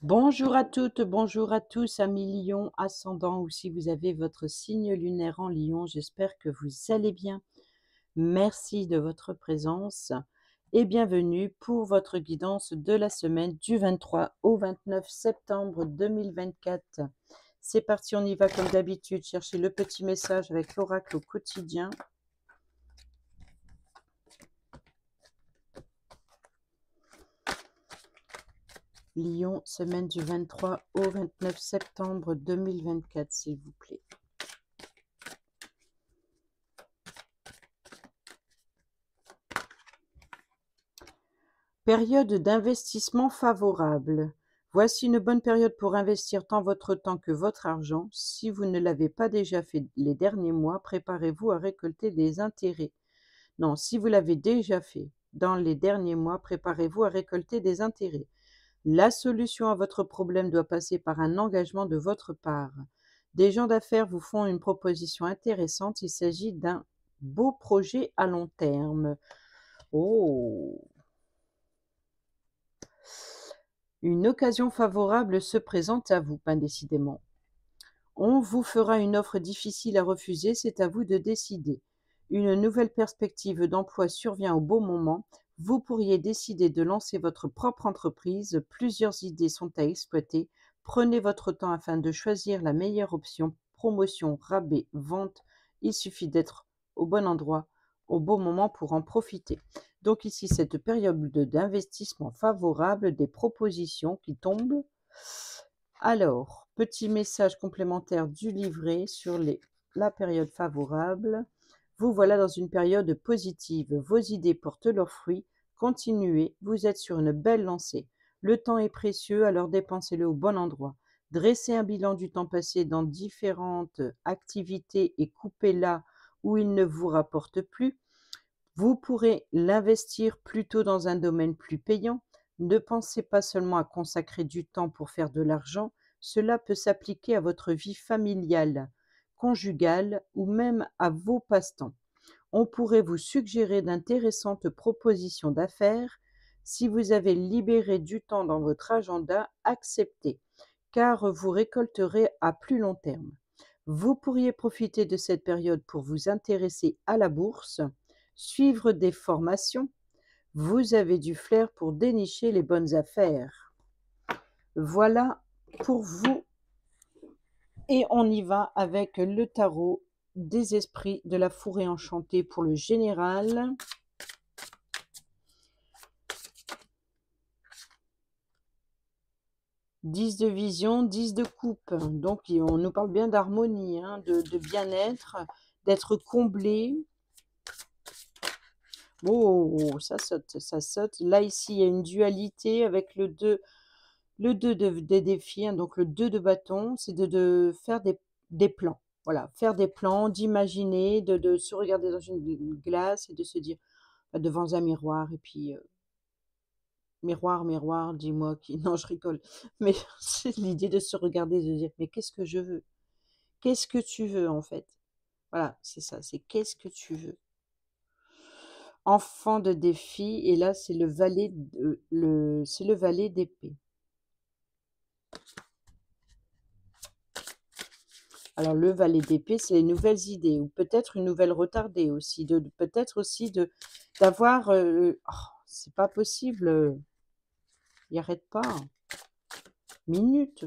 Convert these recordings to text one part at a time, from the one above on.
Bonjour à toutes, bonjour à tous, amis Lion, ascendant ou si vous avez votre signe lunaire en Lion, j'espère que vous allez bien. Merci de votre présence et bienvenue pour votre guidance de la semaine du 23 au 29 septembre 2024. C'est parti, on y va comme d'habitude, chercher le petit message avec l'oracle au quotidien. Lion, semaine du 23 au 29 septembre 2024, s'il vous plaît. Période d'investissement favorable. Voici une bonne période pour investir tant votre temps que votre argent. Si vous ne l'avez pas déjà fait les derniers mois, préparez-vous à récolter des intérêts. Non, si vous l'avez déjà fait dans les derniers mois, préparez-vous à récolter des intérêts. La solution à votre problème doit passer par un engagement de votre part. Des gens d'affaires vous font une proposition intéressante. Il s'agit d'un beau projet à long terme. Oh! Une occasion favorable se présente à vous, pas décidément. On vous fera une offre difficile à refuser, c'est à vous de décider. Une nouvelle perspective d'emploi survient au bon moment. Vous pourriez décider de lancer votre propre entreprise. Plusieurs idées sont à exploiter. Prenez votre temps afin de choisir la meilleure option. Promotion, rabais, vente. Il suffit d'être au bon endroit, au bon moment pour en profiter. Donc ici, cette période d'investissement favorable, des propositions qui tombent. Alors, petit message complémentaire du livret sur la période favorable. Vous voilà dans une période positive. Vos idées portent leurs fruits. Continuez, vous êtes sur une belle lancée. Le temps est précieux, alors dépensez-le au bon endroit. Dressez un bilan du temps passé dans différentes activités et coupez là où il ne vous rapporte plus. Vous pourrez l'investir plutôt dans un domaine plus payant. Ne pensez pas seulement à consacrer du temps pour faire de l'argent, cela peut s'appliquer à votre vie familiale, conjugale ou même à vos passe-temps. On pourrait vous suggérer d'intéressantes propositions d'affaires. Si vous avez libéré du temps dans votre agenda, acceptez, car vous récolterez à plus long terme. Vous pourriez profiter de cette période pour vous intéresser à la bourse, suivre des formations. Vous avez du flair pour dénicher les bonnes affaires. Voilà pour vous. Et on y va avec le tarot des esprits de la forêt enchantée pour le général. Dix de vision, 10 de coupe. Donc on nous parle bien d'harmonie, hein, de bien-être, d'être comblé. Oh, ça saute, ça saute. Là, ici, il y a une dualité avec le 2. Le 2 des défis, hein, donc le 2 de bâton, c'est de faire des plans. Voilà, faire des plans, d'imaginer, de se regarder dans une glace et de se dire devant un miroir et puis miroir, miroir, dis-moi qui. Non, je rigole. Mais c'est l'idée de se regarder, de dire mais qu'est-ce que je veux? Qu'est-ce que tu veux en fait? Voilà, c'est ça, c'est qu'est-ce que tu veux? Enfant de défi, et là c'est c'est le valet d'épée. Alors le valet d'épée, c'est les nouvelles idées ou peut-être une nouvelle retardée aussi, peut-être aussi d'avoir, oh, c'est pas possible, il arrête pas. Minute.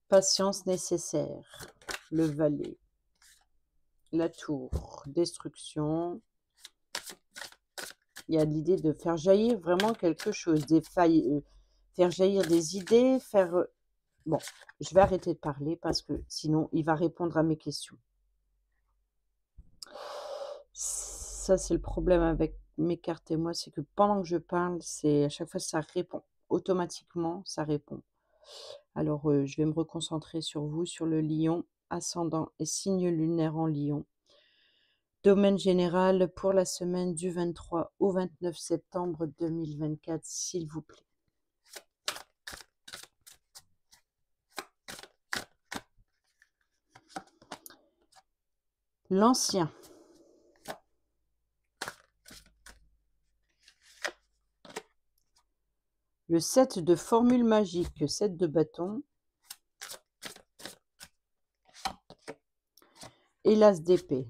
Patience nécessaire. Le valet. La tour. Destruction. Il y a l'idée de faire jaillir vraiment quelque chose, faire jaillir des idées, bon, je vais arrêter de parler parce que sinon il va répondre à mes questions. Ça, c'est le problème avec mes cartes et moi, c'est que pendant que je parle, c'est à chaque fois ça répond. Automatiquement, ça répond. Alors, je vais me reconcentrer sur vous, sur le lion, ascendant et signe lunaire en lion. Domaine général pour la semaine du 23 au 29 septembre 2024, s'il vous plaît. L'ancien. Le 7 de formule magique, 7 de bâton et l'as d'épée.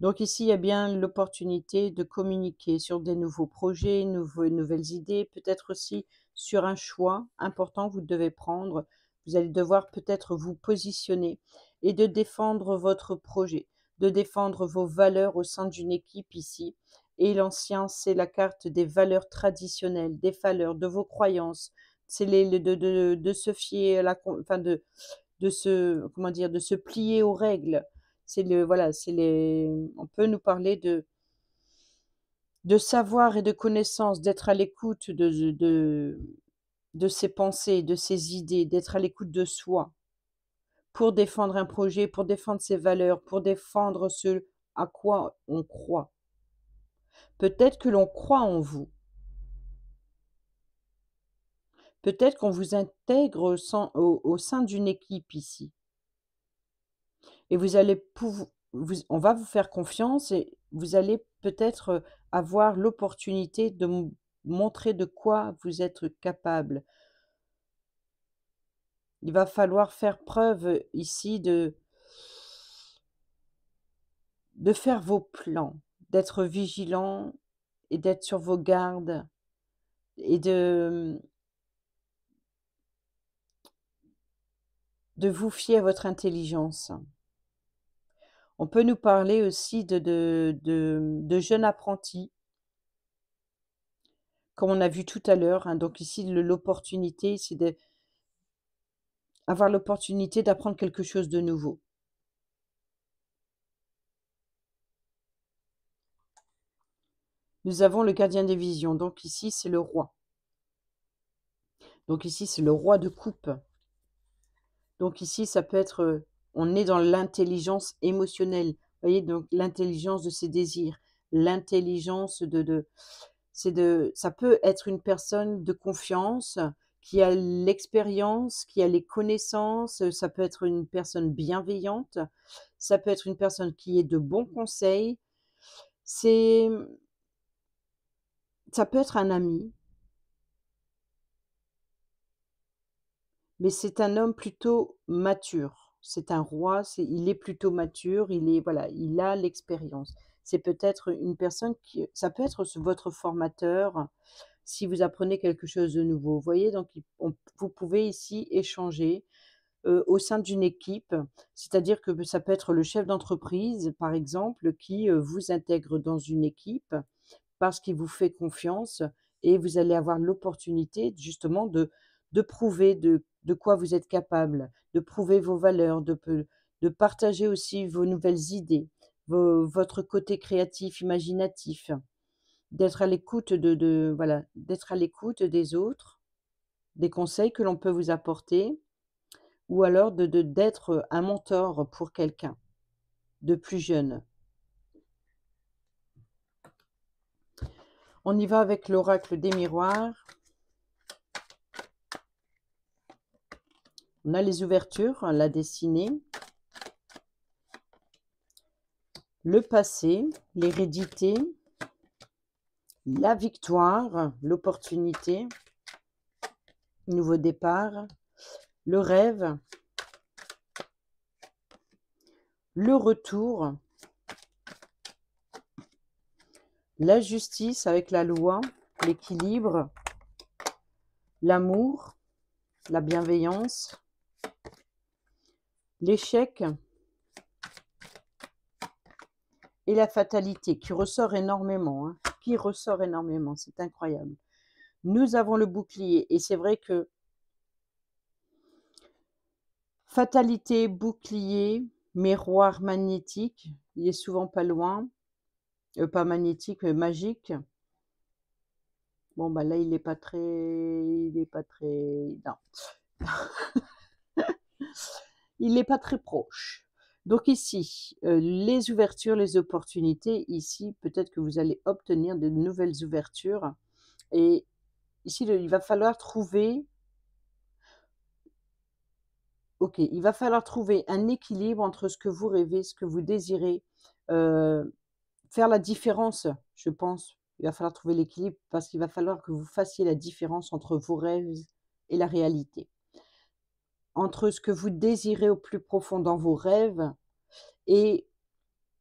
Donc ici, il y a bien l'opportunité de communiquer sur des nouveaux projets, nouvelles idées, peut-être aussi sur un choix important que vous devez prendre. Vous allez devoir peut-être vous positionner et de défendre votre projet, de défendre vos valeurs au sein d'une équipe ici. Et l'ancien, c'est la carte des valeurs traditionnelles, des valeurs, de vos croyances. C'est de se fier à enfin de se, comment dire, de se plier aux règles. C'est le voilà, c'est les on peut nous parler de savoir et de connaissance, d'être à l'écoute de ses pensées, de ses idées, d'être à l'écoute de soi, pour défendre un projet, pour défendre ses valeurs, pour défendre ce à quoi on croit. Peut-être que l'on croit en vous, peut-être qu'on vous intègre au sein d'une équipe ici. Et vous allez on va vous faire confiance et vous allez peut-être, avoir l'opportunité de montrer de quoi vous êtes capable. Il va falloir faire preuve, ici de faire vos plans, d'être vigilant et d'être sur vos gardes et de vous fier à votre intelligence. On peut nous parler aussi de jeunes apprentis, comme on a vu tout à l'heure, hein. Donc ici, l'opportunité, c'est d'avoir l'opportunité d'apprendre quelque chose de nouveau. Nous avons le gardien des visions, donc ici, c'est le roi. Donc ici, c'est le roi de coupe. Donc ici, ça peut être, on est dans l'intelligence émotionnelle. Vous voyez? Donc l'intelligence de ses désirs, l'intelligence ça peut être une personne de confiance qui a l'expérience, qui a les connaissances, ça peut être une personne bienveillante, ça peut être une personne qui est de bons conseils. C'est Ça peut être un ami, mais c'est un homme plutôt mature. C'est un roi, il est plutôt mature, il est voilà, il a l'expérience. C'est peut-être une personne qui ça peut être votre formateur, si vous apprenez quelque chose de nouveau. Vous voyez? Donc vous pouvez ici échanger, au sein d'une équipe. C'est-à-dire que ça peut être le chef d'entreprise, par exemple, qui, vous intègre dans une équipe parce qu'il vous fait confiance et vous allez avoir l'opportunité justement de prouver de quoi vous êtes capable, de prouver vos valeurs, de partager aussi vos nouvelles idées, votre côté créatif, imaginatif, d'être à l'écoute voilà, d'être à l'écoute des autres, des conseils que l'on peut vous apporter ou alors d'être un mentor pour quelqu'un de plus jeune. On y va avec l'oracle des miroirs. On a les ouvertures, la destinée, le passé, l'hérédité, la victoire, l'opportunité, nouveau départ, le rêve, le retour, la justice avec la loi, l'équilibre, l'amour, la bienveillance, l'échec et la fatalité qui ressort énormément, hein, qui ressort énormément, c'est incroyable. Nous avons le bouclier et c'est vrai que fatalité, bouclier, miroir magnétique, il est souvent pas loin, pas magnétique, magique. Bon, bah là, il est pas très, non, il est pas très proche. Donc ici, les ouvertures, les opportunités, ici, peut-être que vous allez obtenir de nouvelles ouvertures et ici, il va falloir trouver OK, il va falloir trouver un équilibre entre ce que vous rêvez, ce que vous désirez, faire la différence, je pense, Il va falloir trouver l'équilibre parce qu'il va falloir que vous fassiez la différence entre vos rêves et la réalité. Entre ce que vous désirez au plus profond dans vos rêves et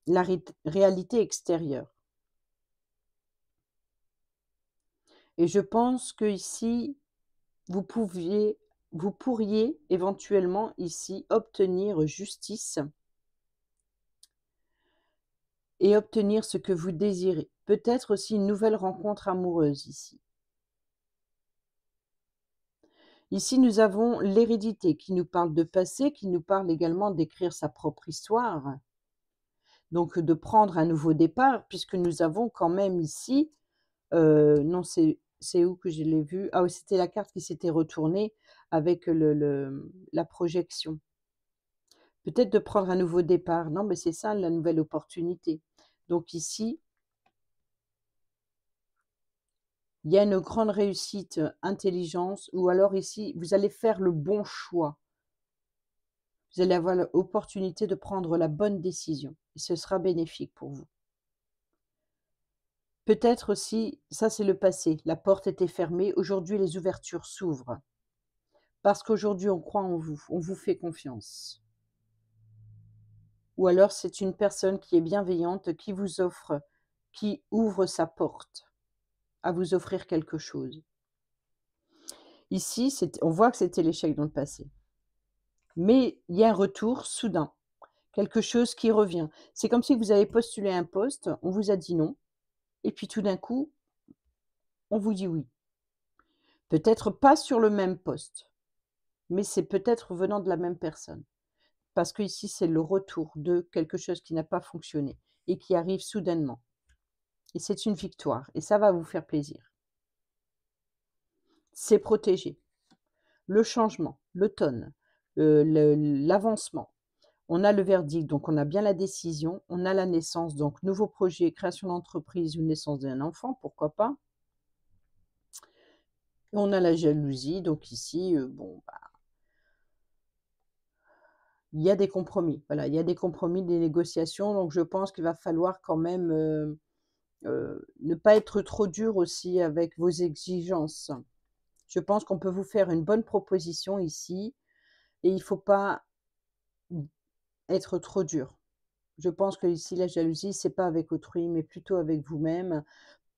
la réalité extérieure. Et je pense qu'ici, vous vous pourriez éventuellement ici obtenir justice et obtenir ce que vous désirez. Peut-être aussi une nouvelle rencontre amoureuse ici. Ici, nous avons l'hérédité qui nous parle de passé, qui nous parle également d'écrire sa propre histoire. Donc de prendre un nouveau départ puisque nous avons quand même ici, non c'est où que je l'ai vu? Ah oui, c'était la carte qui s'était retournée avec la projection. Peut-être de prendre un nouveau départ. Non, mais c'est ça la nouvelle opportunité. Donc ici, il y a une grande réussite, intelligence ou alors ici, vous allez faire le bon choix. Vous allez avoir l'opportunité de prendre la bonne décision et ce sera bénéfique pour vous. Peut-être aussi, ça c'est le passé, la porte était fermée, aujourd'hui les ouvertures s'ouvrent. Parce qu'aujourd'hui on croit en vous, on vous fait confiance. Ou alors c'est une personne qui est bienveillante, qui ouvre sa porte à vous offrir quelque chose. Ici, on voit que c'était l'échec dans le passé. Mais il y a un retour soudain, quelque chose qui revient. C'est comme si vous avez postulé un poste, on vous a dit non, et puis tout d'un coup, on vous dit oui. Peut-être pas sur le même poste, mais c'est peut-être venant de la même personne. Parce qu'ici, c'est le retour de quelque chose qui n'a pas fonctionné et qui arrive soudainement. Et c'est une victoire et ça va vous faire plaisir. C'est protégé. Le changement, l'automne, l'avancement. On a le verdict, donc on a bien la décision, on a la naissance, donc nouveau projet, création d'entreprise ou naissance d'un enfant, pourquoi pas. On a la jalousie, donc ici, bon, bah, il y a des compromis, voilà, il y a des compromis, des négociations, donc je pense qu'il va falloir quand même ne pas être trop dur aussi avec vos exigences. Je pense qu'on peut vous faire une bonne proposition ici et il ne faut pas être trop dur. Je pense que ici la jalousie, c'est pas avec autrui, mais plutôt avec vous-même.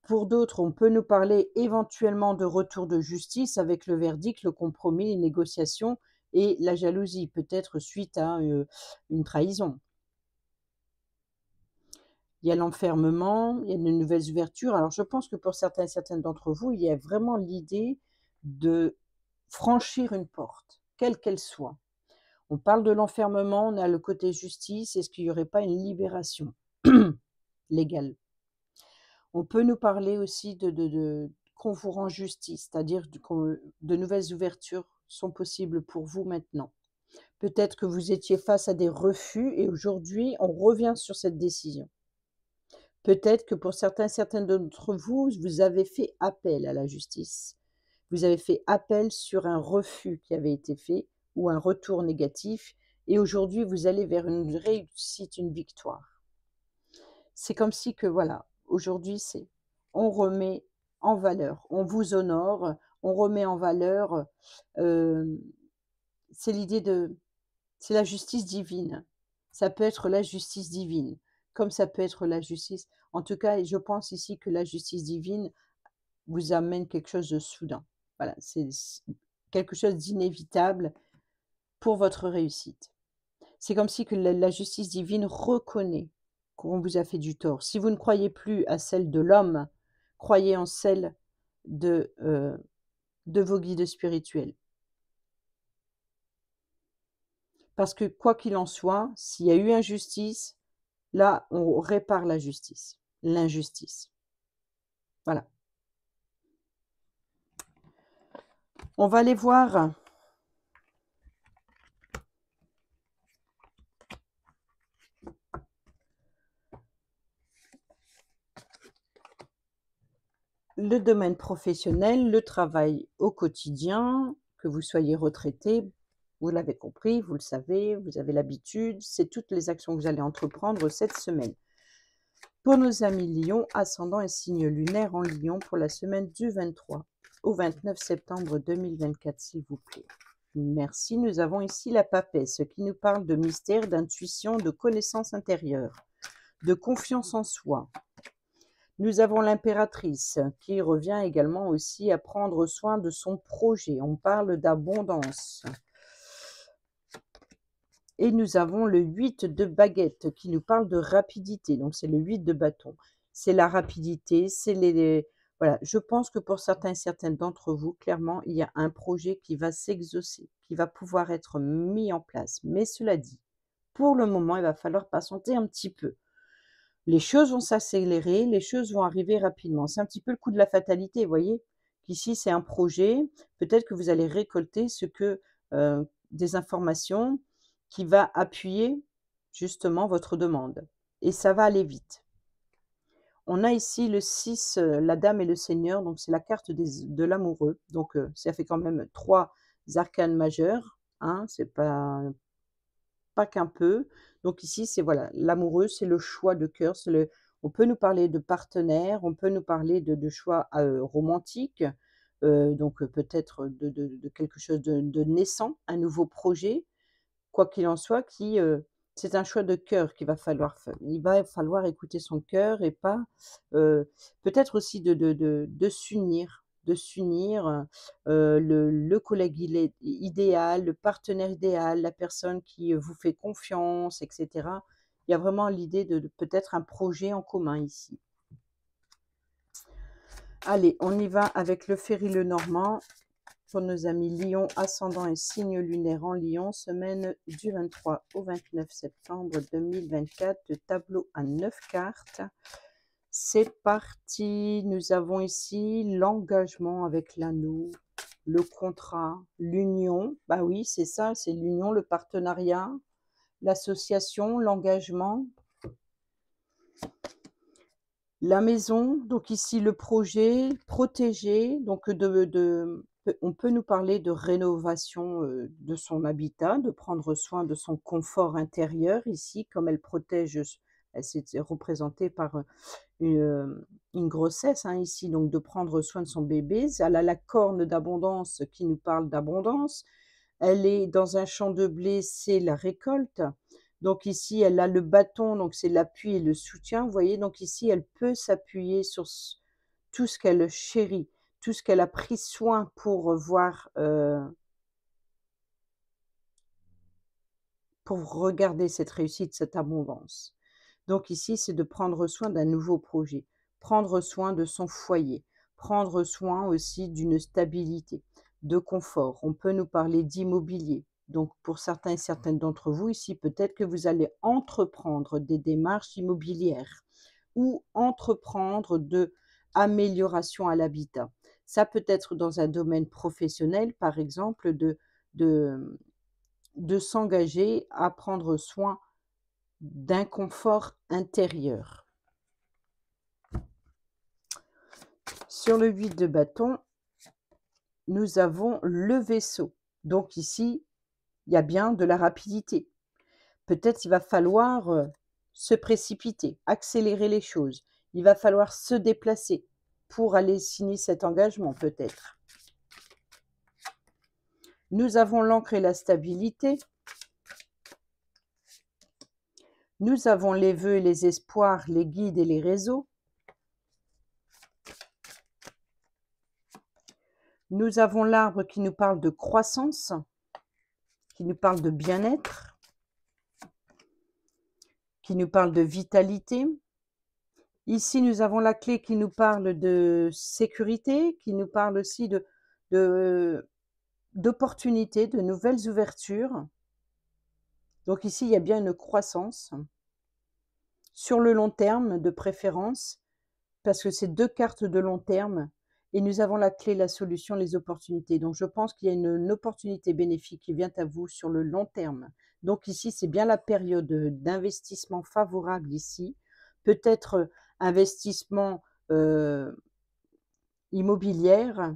Pour d'autres, on peut nous parler éventuellement de retour de justice avec le verdict, le compromis, les négociations et la jalousie, peut-être suite à, une trahison. Il y a l'enfermement, il y a de nouvelles ouvertures. Alors je pense que pour certains et certaines d'entre vous, il y a vraiment l'idée de franchir une porte, quelle qu'elle soit. On parle de l'enfermement, on a le côté justice, est-ce qu'il n'y aurait pas une libération légale? On peut nous parler aussi qu'on vous rend justice, c'est-à-dire de nouvelles ouvertures sont possibles pour vous maintenant. Peut-être que vous étiez face à des refus et aujourd'hui, on revient sur cette décision. Peut-être que pour certaines d'entre vous, vous avez fait appel à la justice. Vous avez fait appel sur un refus qui avait été fait ou un retour négatif et aujourd'hui, vous allez vers une réussite, une victoire. C'est comme si que voilà, aujourd'hui, on remet en valeur, on vous honore, on remet en valeur, hem, c'est l'idée c'est la justice divine. Ça peut être la justice divine, comme ça peut être la justice en tout cas, je pense ici que la justice divine vous amène quelque chose de soudain. Voilà, c'est quelque chose d'inévitable pour votre réussite. C'est comme si que la justice divine reconnaît qu'on vous a fait du tort. Si vous ne croyez plus à celle de l'homme, croyez en celle de vos guides spirituels. Parce que quoi qu'il en soit, s'il y a eu injustice, là, on répare la justice, l'injustice. Voilà. On va aller voir le domaine professionnel, le travail au quotidien, que vous soyez retraité, vous l'avez compris, vous le savez, vous avez l'habitude, c'est toutes les actions que vous allez entreprendre cette semaine. Pour nos amis Lion, ascendant et signe lunaire en Lion pour la semaine du 23 au 29 septembre 2024, s'il vous plaît. Merci. Nous avons ici la papesse qui nous parle de mystère, d'intuition, de connaissance intérieure, de confiance en soi. Nous avons l'impératrice qui revient également aussi à prendre soin de son projet. On parle d'abondance. Et nous avons le 8 de baguette qui nous parle de rapidité. Donc, c'est le 8 de bâton. C'est la rapidité, c'est voilà, je pense que pour certains et certaines d'entre vous, clairement, il y a un projet qui va s'exaucer, qui va pouvoir être mis en place. Mais cela dit, pour le moment, il va falloir patienter un petit peu. Les choses vont s'accélérer, les choses vont arriver rapidement. C'est un petit peu le coup de la fatalité, vous voyez? Qu'ici, c'est un projet, peut-être que vous allez récolter des informations qui va appuyer justement votre demande et ça va aller vite. On a ici le 6, la dame et le seigneur, donc c'est la carte de l'amoureux, donc ça fait quand même 3 arcanes majeurs, hein, c'est pas qu'un peu. Donc ici, c'est voilà, l'amoureux, c'est le choix de cœur, on peut nous parler de partenaire, on peut nous parler de choix, romantiques, donc peut-être de quelque chose de naissant, un nouveau projet. Quoi qu'il en soit, c'est un choix de cœur qu'il va falloir faire. Il va falloir écouter son cœur et pas, peut-être aussi de s'unir, le collègue idéal, le partenaire idéal, la personne qui, vous fait confiance et cetera. Il y a vraiment l'idée de peut-être un projet en commun ici. Allez, on y va avec le Ferry Lenormand. Pour nos amis Lion, ascendant et signe lunaire en Lion, semaine du 23 au 29 septembre 2024, de tableau à 9 cartes. C'est parti, nous avons ici l'engagement avec l'anneau, le contrat, l'union, bah oui c'est ça, c'est l'union, le partenariat, l'association, l'engagement. La maison, donc ici le projet, protégé, donc on peut nous parler de rénovation, de son habitat, de prendre soin de son confort intérieur ici, comme elle protège, elle s'est représentée par, une grossesse, hein, ici, donc de prendre soin de son bébé. Elle a la corne d'abondance qui nous parle d'abondance. Elle est dans un champ de blé, c'est la récolte. Donc ici, elle a le bâton, donc c'est l'appui et le soutien. Vous voyez, donc ici, elle peut s'appuyer sur tout ce qu'elle chérit, tout ce qu'elle a pris soin pour voir, pour regarder cette réussite, cette abondance. Donc ici, c'est de prendre soin d'un nouveau projet, prendre soin de son foyer, prendre soin aussi d'une stabilité, de confort. On peut nous parler d'immobilier. Donc pour certains et certaines d'entre vous ici, peut-être que vous allez entreprendre des démarches immobilières ou entreprendre de amélioration à l'habitat. Ça peut être dans un domaine professionnel, par exemple, de, de s'engager à prendre soin d'un confort intérieur. Sur le 8 de bâton, nous avons le vaisseau. Donc ici, il y a bien de la rapidité. Peut-être il va falloir se précipiter, accélérer les choses. Il va falloir se déplacer pour aller signer cet engagement, peut-être. Nous avons l'encre et la stabilité. Nous avons les vœux et les espoirs, les guides et les réseaux. Nous avons l'arbre qui nous parle de croissance, qui nous parle de bien-être, qui nous parle de vitalité. Ici, nous avons la clé qui nous parle de sécurité, qui nous parle aussi d'opportunités, de nouvelles ouvertures. Donc ici, il y a bien une croissance sur le long terme de préférence, parce que c'est 2 cartes de long terme et nous avons la clé, la solution, les opportunités. Donc je pense qu'il y a une opportunité bénéfique qui vient à vous sur le long terme. Donc ici, c'est bien la période d'investissement favorable ici. Peut-être investissement immobilière.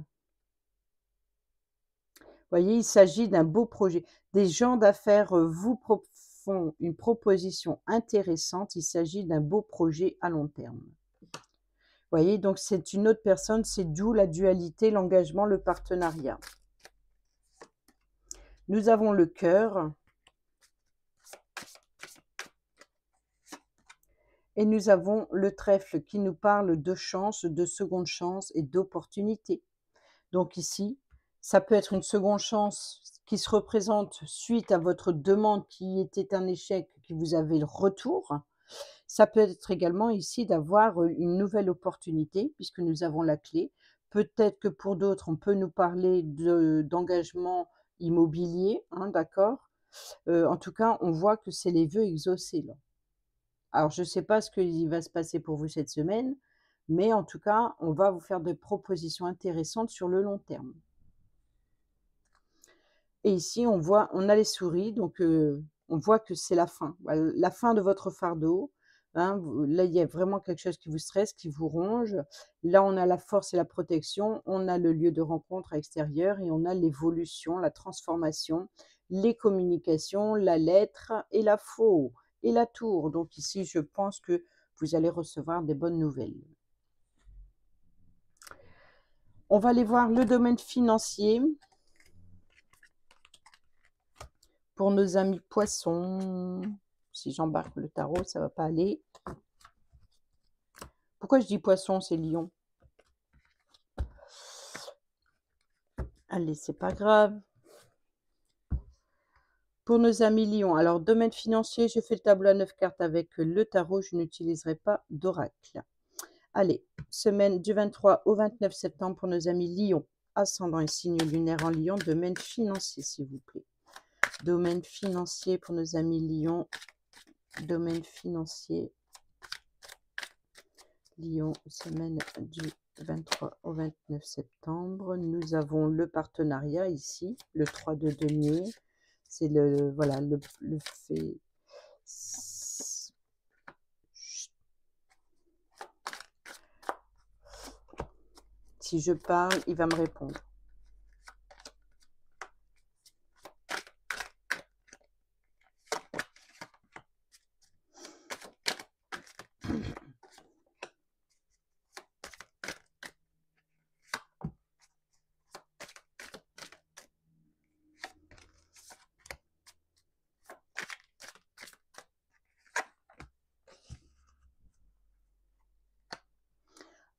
Vous voyez, il s'agit d'un beau projet. Des gens d'affaires vous font une proposition intéressante. Il s'agit d'un beau projet à long terme. Vous voyez, donc c'est une autre personne, c'est d'où la dualité, l'engagement, le partenariat. Nous avons le cœur. Et nous avons le trèfle qui nous parle de chance, de seconde chance et d'opportunité. Donc ici, ça peut être une seconde chance qui se représente suite à votre demande qui était un échec, qui vous avez le retour. Ça peut être également ici d'avoir une nouvelle opportunité, puisque nous avons la clé. Peut-être que pour d'autres, on peut nous parler d'engagement immobilier, hein, d'accord. En tout cas, on voit que c'est les vœux exaucés là. Alors je ne sais pas ce qu'il va se passer pour vous cette semaine, mais en tout cas, on va vous faire des propositions intéressantes sur le long terme. Et ici, on a les souris, donc on voit que c'est la fin. Voilà, la fin de votre fardeau, hein. Là, il y a vraiment quelque chose qui vous stresse, qui vous ronge. Là, on a la force et la protection, on a le lieu de rencontre à l'extérieur et on a l'évolution, la transformation, les communications, la lettre et la faux et la tour. Donc ici, je pense que vous allez recevoir des bonnes nouvelles. On va aller voir le domaine financier. Pour nos amis poissons, si j'embarque le tarot, ça va pas aller. Pourquoi je dis poisson, c'est lion? Allez, c'est pas grave. Pour nos amis lions, alors domaine financier, je fais le tableau à 9 cartes avec le tarot, je n'utiliserai pas d'oracle. Allez, semaine du 23 au 29 septembre pour nos amis lions, ascendant et signe lunaire en lion, domaine financier s'il vous plaît. Domaine financier pour nos amis lions, domaine financier, Lion, semaine du 23 au 29 septembre. Nous avons le partenariat ici, le 3 de denier. C'est le, voilà, le fait. Si je parle, il va me répondre.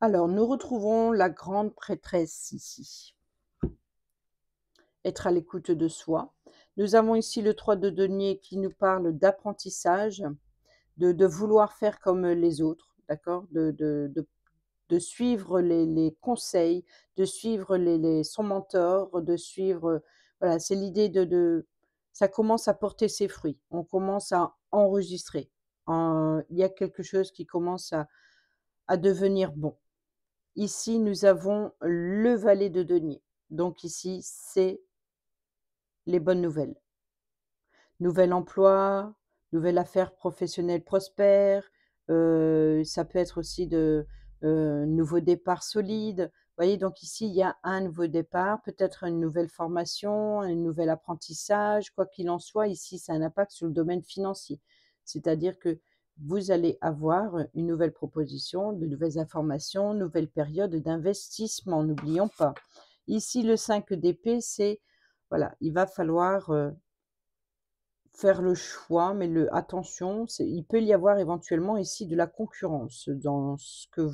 Alors, nous retrouvons la grande prêtresse ici. Être à l'écoute de soi. Nous avons ici le 3 de denier qui nous parle d'apprentissage, de vouloir faire comme les autres, d'accord, de suivre les conseils, de suivre son mentor, de suivre, voilà, c'est l'idée ça commence à porter ses fruits. On commence à enregistrer. Il y a quelque chose qui commence à devenir bon. Ici, nous avons le valet de denier. Donc ici, c'est les bonnes nouvelles. Nouvel emploi, nouvelle affaire professionnelle prospère, ça peut être aussi de nouveau départ solide. Vous voyez, donc ici, il y a un nouveau départ, peut-être une nouvelle formation, un nouvel apprentissage. Quoi qu'il en soit, ici, ça a un impact sur le domaine financier. C'est-à-dire que vous allez avoir une nouvelle proposition, de nouvelles informations, nouvelle période d'investissement, n'oublions pas. Ici, le 5 d'épée, c'est, voilà, il va falloir faire le choix, mais attention, il peut y avoir éventuellement ici de la concurrence dans ce que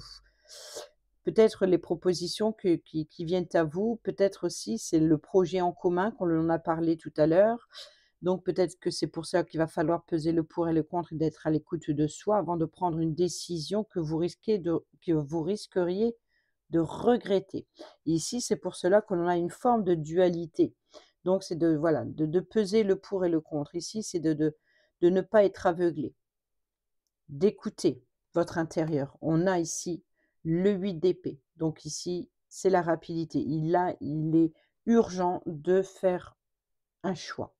peut-être les propositions qui viennent à vous, peut-être aussi c'est le projet en commun qu'on en a parlé tout à l'heure. Donc peut-être que c'est pour ça qu'il va falloir peser le pour et le contre et d'être à l'écoute de soi avant de prendre une décision que vous risqueriez de regretter. Ici, c'est pour cela qu'on a une forme de dualité. Donc c'est voilà, de peser le pour et le contre. Ici, c'est de ne pas être aveuglé, d'écouter votre intérieur. On a ici le 8 d'épée. Donc ici, c'est la rapidité. Il est urgent de faire un choix.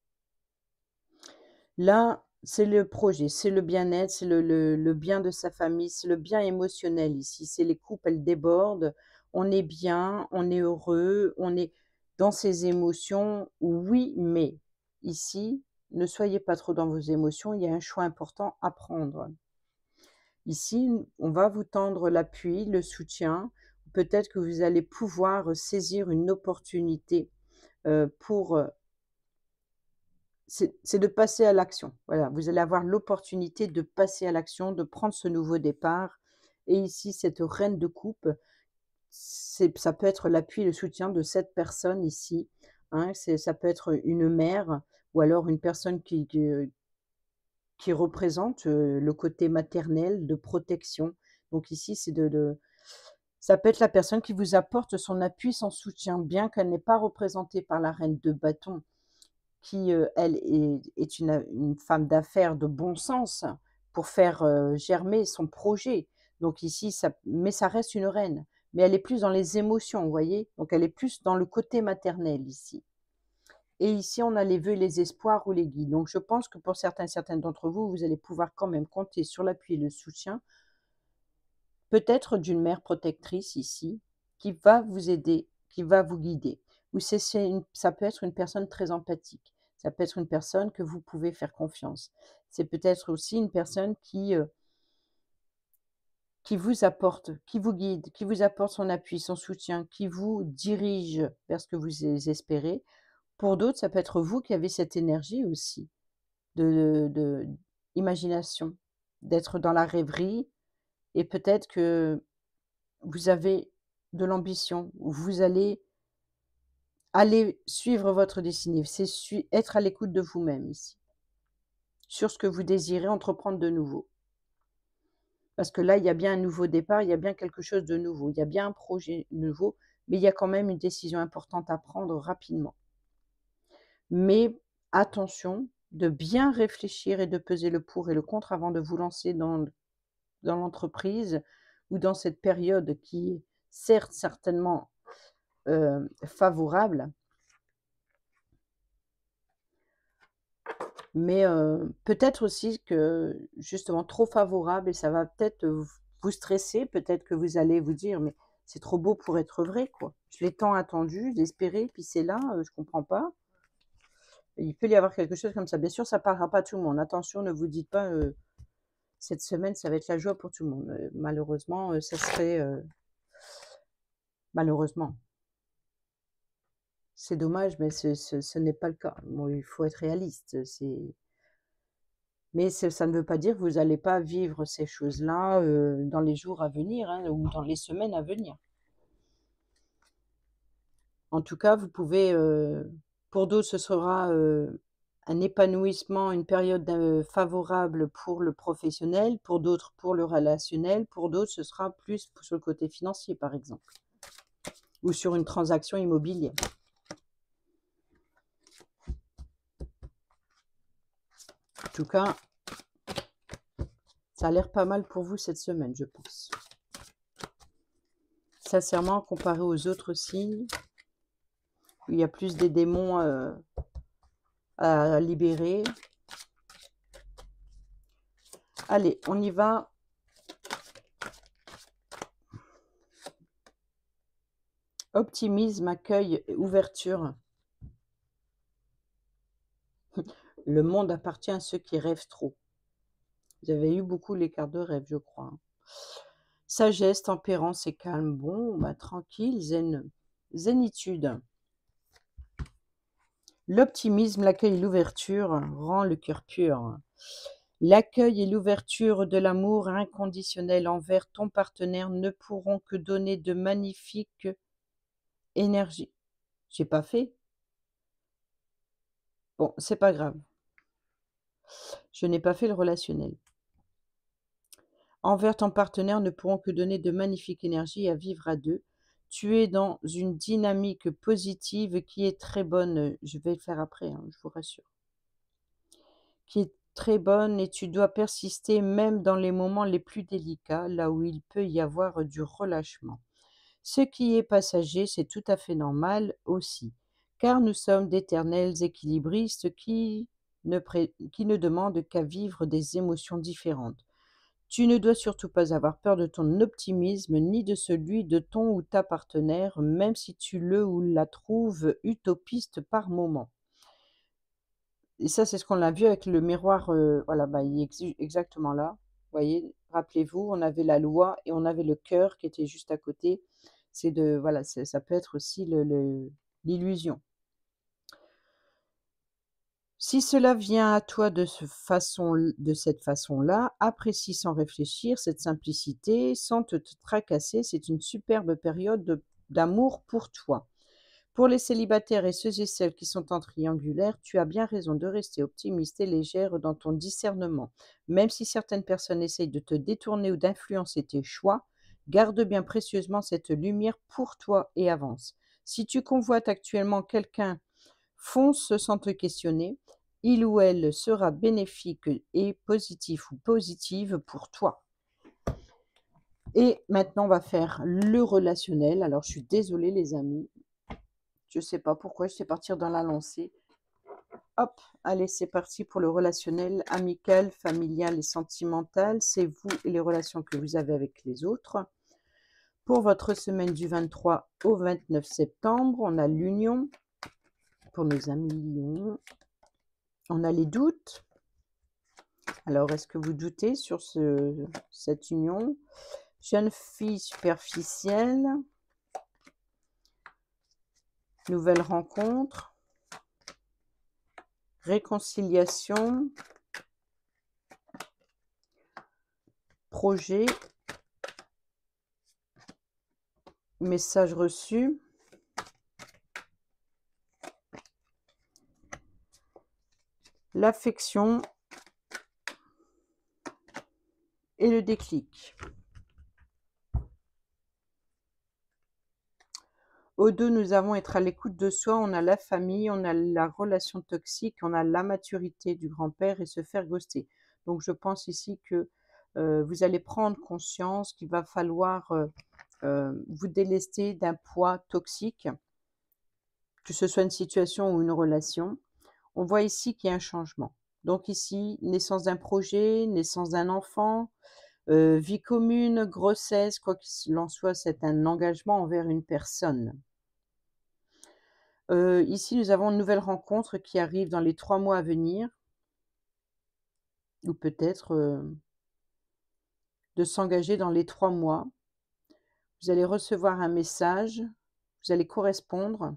Là, c'est le projet, c'est le bien-être, c'est le bien de sa famille, c'est le bien émotionnel ici. C'est les coupes, elles débordent. On est bien, on est heureux, on est dans ses émotions. Oui, mais ici, ne soyez pas trop dans vos émotions, il y a un choix important à prendre. Ici, on va vous tendre l'appui, le soutien. Peut-être que vous allez pouvoir saisir une opportunité, pour, c'est de passer à l'action. Voilà, vous allez avoir l'opportunité de passer à l'action, de prendre ce nouveau départ et ici, cette reine de coupe, ça peut être l'appui, le soutien de cette personne ici, hein. Ça peut être une mère ou alors une personne qui représente, le côté maternel, de protection. Donc ici, c'est de ça peut être la personne qui vous apporte son appui, son soutien, bien qu'elle n'est pas représentée par la reine de bâton qui, elle est une femme d'affaires de bon sens pour faire, germer son projet. Donc ici, ça reste une reine, mais elle est plus dans les émotions, vous voyez? Donc elle est plus dans le côté maternel ici. Et ici, on a les vœux, les espoirs ou les guides. Donc je pense que pour certaines d'entre vous, vous allez pouvoir quand même compter sur l'appui et le soutien, peut-être d'une mère protectrice ici, qui va vous aider, qui va vous guider. Ou ça peut être une personne très empathique. Ça peut être une personne que vous pouvez faire confiance. C'est peut-être aussi une personne qui vous apporte, qui vous guide, qui vous apporte son appui, son soutien, qui vous dirige vers ce que vous espérez. Pour d'autres, ça peut être vous qui avez cette énergie aussi de imagination, d'être dans la rêverie et peut-être que vous avez de l'ambition, vous allez aller suivre votre destinée. C'est être à l'écoute de vous-même ici, sur ce que vous désirez entreprendre de nouveau. Parce que là, il y a bien un nouveau départ, il y a bien quelque chose de nouveau, il y a bien un projet nouveau, mais il y a quand même une décision importante à prendre rapidement. Mais attention de bien réfléchir et de peser le pour et le contre avant de vous lancer dans l'entreprise ou dans cette période qui est certes certainement, favorable, mais peut-être aussi que justement trop favorable et ça va peut-être, vous stresser, peut-être que vous allez vous dire: «Mais c'est trop beau pour être vrai, quoi. Je l'ai tant attendu, j'ai espéré, puis c'est là, je comprends pas». Il peut y avoir quelque chose comme ça. Bien sûr, ça parlera pas à tout le monde. Attention, ne vous dites pas, «Cette semaine, ça va être la joie pour tout le monde». Malheureusement, ça serait, malheureusement, c'est dommage, mais ce n'est pas le cas. Bon, il faut être réaliste, mais ça ne veut pas dire que vous n'allez pas vivre ces choses-là, dans les jours à venir, hein, ou dans les semaines à venir. En tout cas, vous pouvez, pour d'autres, ce sera, un épanouissement, une période, favorable pour le professionnel, pour d'autres, pour le relationnel, pour d'autres, ce sera plus sur le côté financier, par exemple, ou sur une transaction immobilière. En tout cas, ça a l'air pas mal pour vous cette semaine, je pense. Sincèrement, comparé aux autres signes, où il y a plus des démons, à libérer. Allez, on y va. Optimisme, accueil et ouverture. Le monde appartient à ceux qui rêvent trop. Vous avez eu beaucoup les cartes de rêve, je crois, hein. Sagesse, tempérance et calme. Bon, bah, tranquille, zénitude. L'optimisme, l'accueil et l'ouverture rend le cœur pur. L'accueil et l'ouverture de l'amour inconditionnel envers ton partenaire ne pourront que donner de magnifiques énergies. J'ai pas fait? Bon, c'est pas grave. Je n'ai pas fait le relationnel. Envers ton partenaire ne pourront que donner de magnifiques énergies à vivre à deux. Tu es dans une dynamique positive qui est très bonne. Je vais le faire après, hein, je vous rassure. Qui est très bonne et tu dois persister même dans les moments les plus délicats, là où il peut y avoir du relâchement. Ce qui est passager, c'est tout à fait normal aussi, car nous sommes d'éternels équilibristes qui ne demandent qu'à vivre des émotions différentes. Tu ne dois surtout pas avoir peur de ton optimisme ni de celui de ton ou ta partenaire, même si tu le ou la trouves utopiste par moments. Et ça, c'est ce qu'on a vu avec le miroir, voilà, bah, il est exactement là. Vous voyez? Rappelez-vous, on avait la loi et on avait le cœur qui était juste à côté. C'est de voilà, ça peut être aussi l'illusion. Si cela vient à toi de cette façon-là, apprécie sans réfléchir cette simplicité, sans te tracasser. C'est une superbe période d'amour pour toi. Pour les célibataires et ceux et celles qui sont en triangulaire, tu as bien raison de rester optimiste et légère dans ton discernement. Même si certaines personnes essayent de te détourner ou d'influencer tes choix, garde bien précieusement cette lumière pour toi et avance. Si tu convoites actuellement quelqu'un, fonce sans te questionner. Il ou elle sera bénéfique et positif ou positive pour toi. Et maintenant, on va faire le relationnel. Alors, je suis désolée, les amis. Je ne sais pas pourquoi, je sais partir dans la lancée. Hop, allez, c'est parti pour le relationnel amical, familial et sentimental. C'est vous et les relations que vous avez avec les autres. Pour votre semaine du 23 au 29 septembre, on a l'union. Pour nos amis lions, on a les doutes. Alors, est-ce que vous doutez sur cette union? Jeune fille superficielle. Nouvelle rencontre. Réconciliation. Projet. Message reçu. L'affection. Et le déclic. Au deux, nous avons être à l'écoute de soi, on a la famille, on a la relation toxique, on a la maturité du grand-père et se faire ghoster. Donc je pense ici que vous allez prendre conscience qu'il va falloir vous délester d'un poids toxique, que ce soit une situation ou une relation. On voit ici qu'il y a un changement. Donc ici, naissance d'un projet, naissance d'un enfant, vie commune, grossesse, quoi qu'il en soit, c'est un engagement envers une personne. Ici, nous avons une nouvelle rencontre qui arrive dans les 3 mois à venir ou peut-être, de s'engager dans les 3 mois. Vous allez recevoir un message, vous allez correspondre.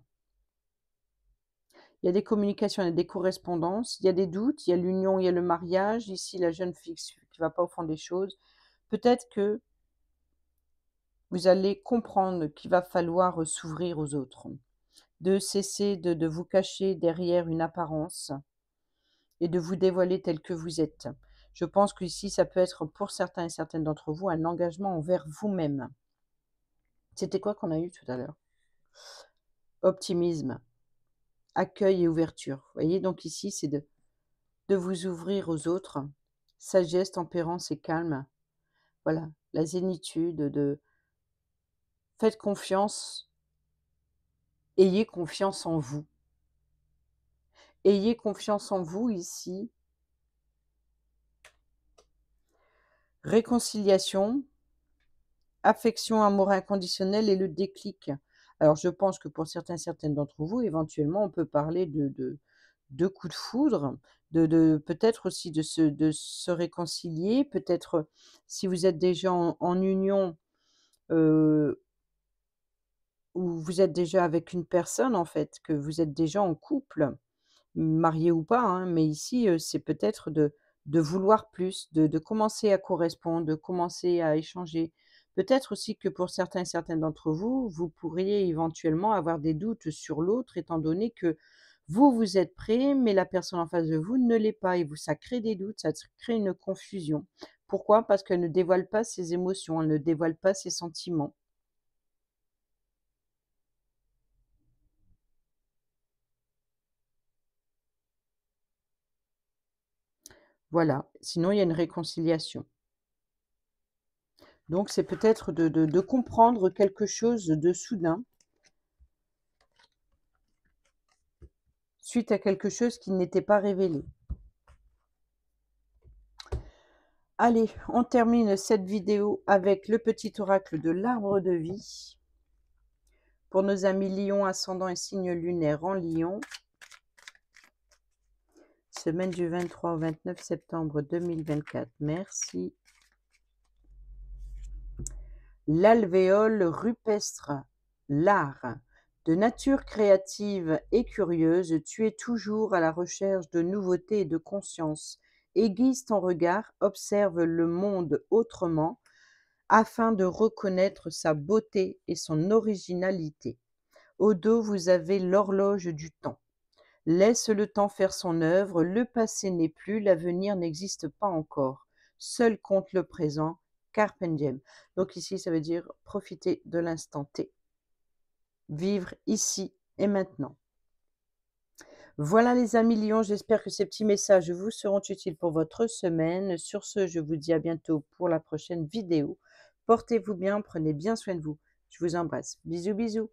Il y a des communications, il y a des correspondances, il y a des doutes, il y a l'union, il y a le mariage. Ici, la jeune fille qui ne va pas au fond des choses. Peut-être que vous allez comprendre qu'il va falloir, s'ouvrir aux autres, de cesser de vous cacher derrière une apparence et de vous dévoiler tel que vous êtes. Je pense qu'ici, ça peut être pour certains et certaines d'entre vous un engagement envers vous-même. C'était quoi qu'on a eu tout à l'heure? Optimisme, accueil et ouverture. Vous voyez, donc ici, c'est de vous ouvrir aux autres. Sagesse, tempérance et calme. Voilà, la zénitude, faites confiance, ayez confiance en vous. Ayez confiance en vous ici. Réconciliation, affection, amour inconditionnel et le déclic. Alors je pense que pour certains, certaines d'entre vous, éventuellement, on peut parler de coups de foudre, de peut-être aussi de se réconcilier, peut-être si vous êtes déjà en union, heu, ou vous êtes déjà avec une personne en fait, que vous êtes déjà en couple, marié ou pas, hein, mais ici, c'est peut-être de vouloir plus, de commencer à correspondre, de commencer à échanger. Peut-être aussi que pour certains et certaines d'entre vous, vous pourriez éventuellement avoir des doutes sur l'autre étant donné que vous, vous êtes prêt, mais la personne en face de vous ne l'est pas et vous ça crée des doutes, ça crée une confusion. Pourquoi? Parce qu'elle ne dévoile pas ses émotions, elle ne dévoile pas ses sentiments. Voilà, sinon il y a une réconciliation. Donc c'est peut-être de comprendre quelque chose de soudain, suite à quelque chose qui n'était pas révélé. Allez, on termine cette vidéo avec le petit oracle de l'arbre de vie. Pour nos amis lions, ascendant et signe lunaire en lion. semaine du 23 au 29 septembre 2024. Merci. L'alvéole rupestre, l'art. De nature créative et curieuse, tu es toujours à la recherche de nouveautés et de conscience. Aiguise ton regard, observe le monde autrement, afin de reconnaître sa beauté et son originalité. Au dos, vous avez l'horloge du temps. Laisse le temps faire son œuvre, le passé n'est plus, l'avenir n'existe pas encore. Seul compte le présent, carpe diem. Donc ici, ça veut dire profiter de l'instant T. Vivre ici et maintenant. Voilà les amis lions, j'espère que ces petits messages vous seront utiles pour votre semaine. Sur ce, je vous dis à bientôt pour la prochaine vidéo. Portez-vous bien, prenez bien soin de vous. Je vous embrasse. Bisous, bisous.